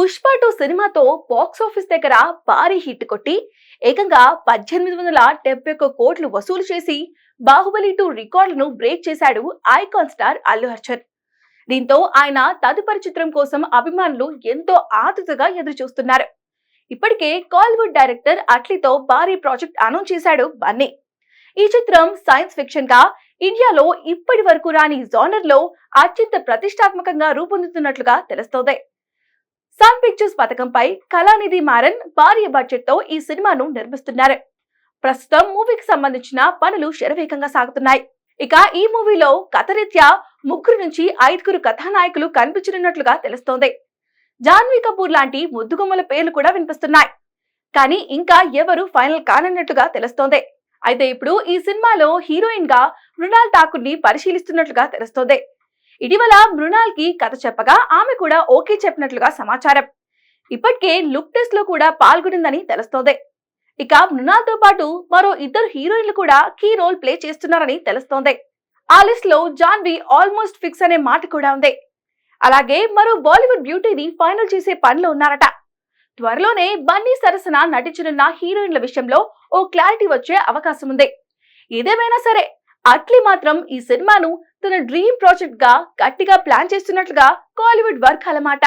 పుష్ప 2 సినిమాతో box office దగ్గర భారీ హిట్ కొట్టి ఏకంగా 1871 కోట్లు వసూలు చేసి బాహుబలి 2 రికార్డులను బ్రేక్ చేశాడు ఐకాన్ స్టార్ అల్లు అర్జున్. దీంతో ఆయన తదుపరి చిత్రం కోసం అభిమానులు ఎంతో ఆతృతగా ఎదురు చూస్తున్నారు. ఇప్పటికే కాలీవుడ్ డైరెక్టర్ అట్లీతో భారీ ప్రాజెక్ట్ అనౌన్స్ చేశాడు బన్నీ. ఈ చిత్రం సైన్స్ ఫిక్షన్ గా ఇండియాలో ఇప్పటి వరకు రాని జానర్ లో అత్యంత ప్రతిష్టాత్మకంగా రూపొందుతున్నట్లుగా తెలుస్తోంది. సన్ పిక్చర్స్ పథకంపై కళానిధి మారన్ భారీ బడ్జెట్ తో ఈ సినిమాను నిర్మిస్తున్నారు. ప్రస్తుతం మూవీకి సంబంధించిన పనులు శరవేగంగా సాగుతున్నాయి. ఇక ఈ మూవీలో కథరీత్యా 3 నుంచి 5 కథానాయకులు కనిపించనున్నట్లుగా తెలుస్తోంది. జాన్వీ కపూర్ లాంటి ముద్దుగుమ్మల పేర్లు కూడా వినిపిస్తున్నాయి. కానీ ఇంకా ఎవరు ఫైనల్ కానన్నట్లుగా తెలుస్తోంది. అయితే ఇప్పుడు ఈ సినిమాలో హీరోయిన్ గా మృణాల్ ఠాకూర్ ని పరిశీలిస్తున్నట్లుగా తెలుస్తోంది. ఇటీవల మృణాల్ కి కథ చెప్పగా ఆమె కూడా ఓకే చెప్పినట్లుగా సమాచారం. ఇప్పటికే లుక్ టెస్ట్ లో కూడా పాల్గొనిందని తెలుస్తోంది. ఇక మృణాల్ తో పాటు మరో 2 హీరోయిన్లు కూడా కీ రోల్ ప్లే చేస్తున్నారని తెలుస్తోంది. ఆ లిస్ట్ లో జాన్వీ ఆల్మోస్ట్ ఫిక్స్ అనే మాట కూడా ఉంది. అలాగే మరో బాలీవుడ్ బ్యూటీని ఫైనల్ చేసే పనిలో ఉన్నారట. త్వరలోనే బన్నీ సరసన నటించనున్న హీరోయిన్ల విషయంలో ఓ క్లారిటీ వచ్చే అవకాశం ఉంది. ఏదేమైనా సరే అట్లీ మాత్రం ఈ సినిమాను తన డ్రీమ్ ప్రాజెక్ట్ గా గట్టిగా ప్లాన్ చేస్తున్నట్లుగా కాలీవుడ్ వర్గాల మాట.